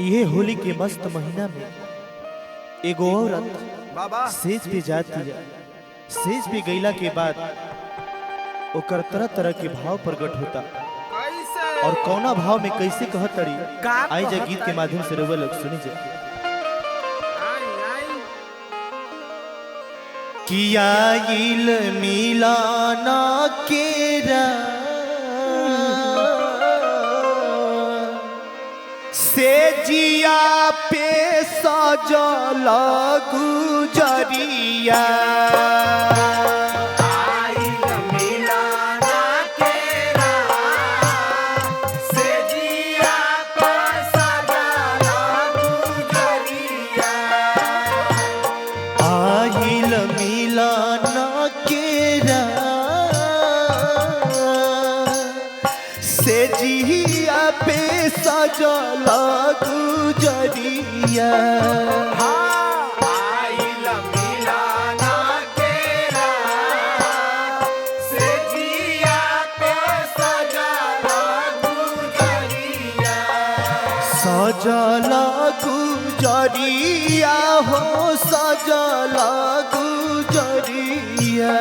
ये होली के मस्त महीना में एगो औरत सेज पे जाती है। सेज पे गईला के बाद ओकर तरह तरह के भाव प्रकट होता और कौना भाव में कैसे कहतड़ी आई जा गीत के माध्यम से रउआ लोग सुनी जा। किया इल मिलाना केरा से जिया पे सजल गुजरिया से जिया पे सजल गुजरिया आइल मिलाना केरा से जिया पे सजल गुजरिया सजल गुजरिया हो सजल गुजरिया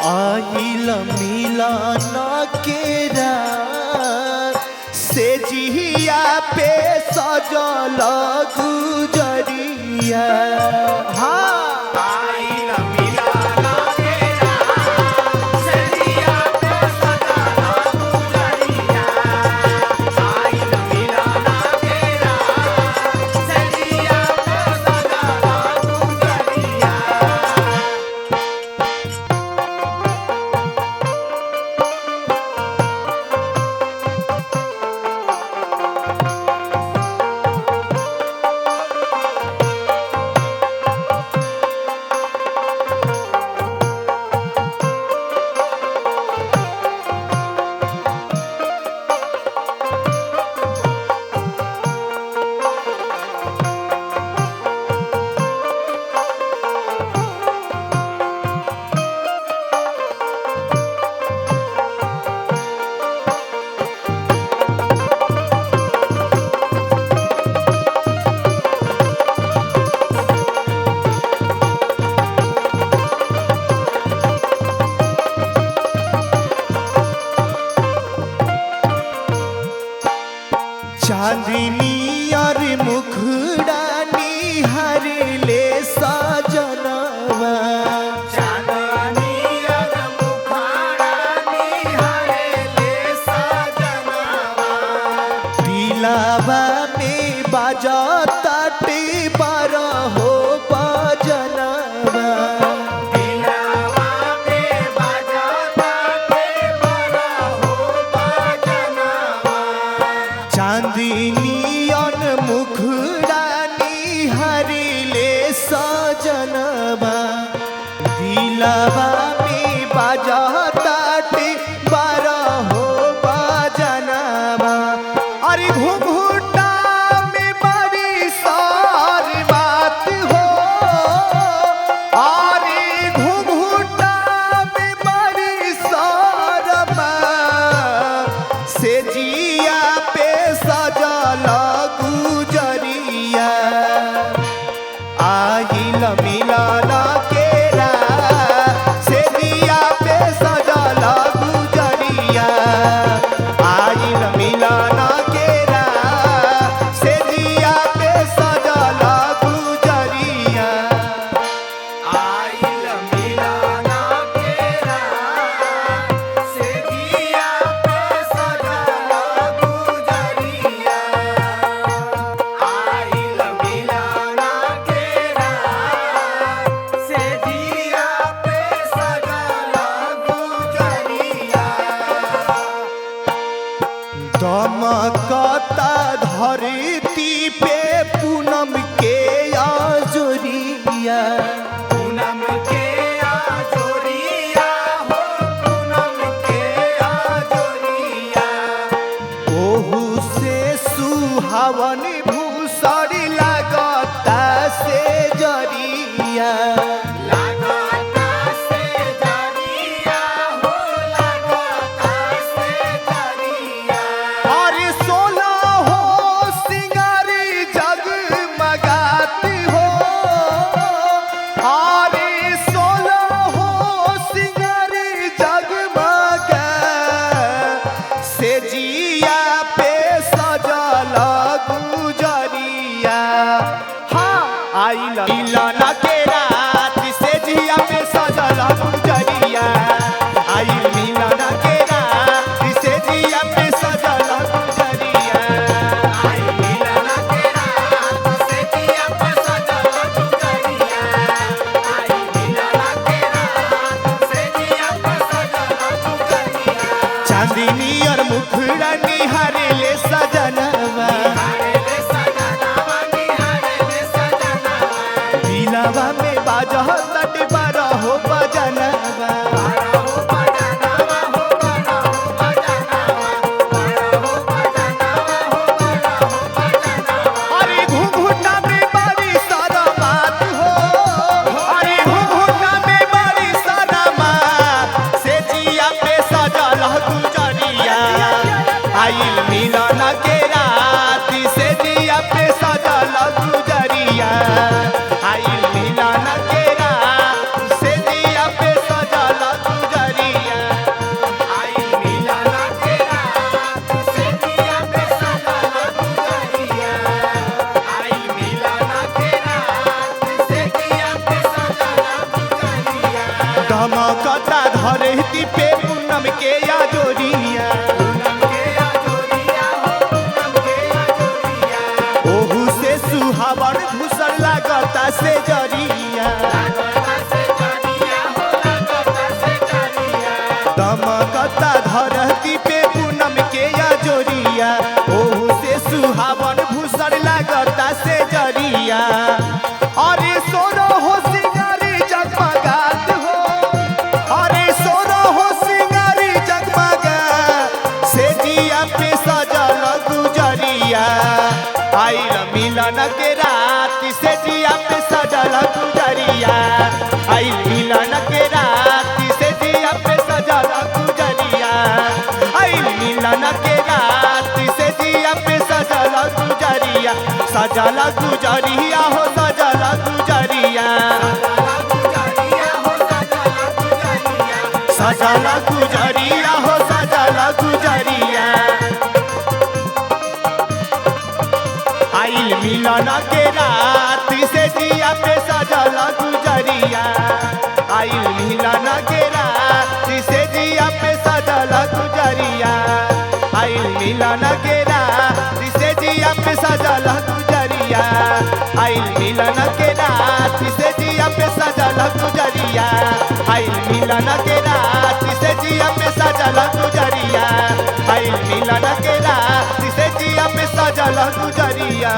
आइल मिलाना केरा से जिया पे सजल गुजरिया आइल मिलाना केरा से जिया पे सजल गुजरिया आइल मिलाना केरा से जिया पे सजल गुजरिया चांदनी और मुखड़ा निहार ले सजनवा चांदनी और मुखड़ा निहार ले सजनवा दिलावा में बाजता टेबर हो बजनवा दिलावा में बाजता टेबर हो बजनवा चांदनी और मुखड़ा निहार ले सजनवा दिलावा में बाजता टेबर हो बजनवा अरे घुंघुटा में बड़ी सार बात हो अरे घुंघुटा में बड़ी सार बात से जिया पे सजल गुजरिया आइल मिलाना केरा से जिया पे सजल गुजरिया आइल मिलाना केरा से जिया पे सजल गुजरिया आइल मिलाना केरा से जिया पे सजल गुजरिया आइल मिलाना केरा से जिया पे सजल गुजरिया दमकता धरती पे पूनम के आजोरिया पूनम के आजोरिया हो पूनम के आजोरिया ओहू से सुहावन भूसड़ी लागता से जरिया लागता से चांदनी और मुखड़ा निहारे ले सजनवा दिलवा में बाजह तट बारह हो बजनवा अरे घुंघुटा में बड़ी शरमात हो अरे घुंघुटा में बड़ी शरमात से जिया पे सजल गुजरिया आइल मिलन के रात से जिया पे सजल गुजरिया आइल मिलन के रात से जिया पे सजल गुजरिया आइल मिलन के रात से जिया पे सजल गुजरिया आइल मिलन के रात से जिया पे सजल गुजरिया धमकता धरती पे पूनम के यादोरिया पूनम के आजोरिया हो पूनम के आजोरिया ओहू से सुहावन भूषण लागता से जरिया लागता से जरिया हो लागता से जरिया दमकता धरती पे पूनम के याजोरिया ओहू से सुहावन भूषण लागता से जरिया अरे सोनो हो सिंगारी जगमगात हो अरे सोनो हो सिंगारी जगमगा से जिया पे सजल गुजरिया आइल मिलन के रात से जिया पे सजल गुजरिया आइल मिलन के रात से जिया पे सजल गुजरिया आइल मिलन के रात से जिया पे सजल गुजरिया सजल गुजरिया हो सजल गुजरिया गुजरिया हो सजल गुजरिया सजल गुजरिया हो सजल गुजरिया आइल मिलन के रात से जिया पे सजल गुजरिया आइल मिलन के रात से जिया पे सजल गुजरिया आइल मिलन के रात से जिया पे सजल गुजरिया आइल मिलन के रात से जिया पे सजल गुजरिया आइल मिलन के रात से जिया पे सजल गुजरिया आइल मिलन के रात से जिया पे सजल गुजरिया।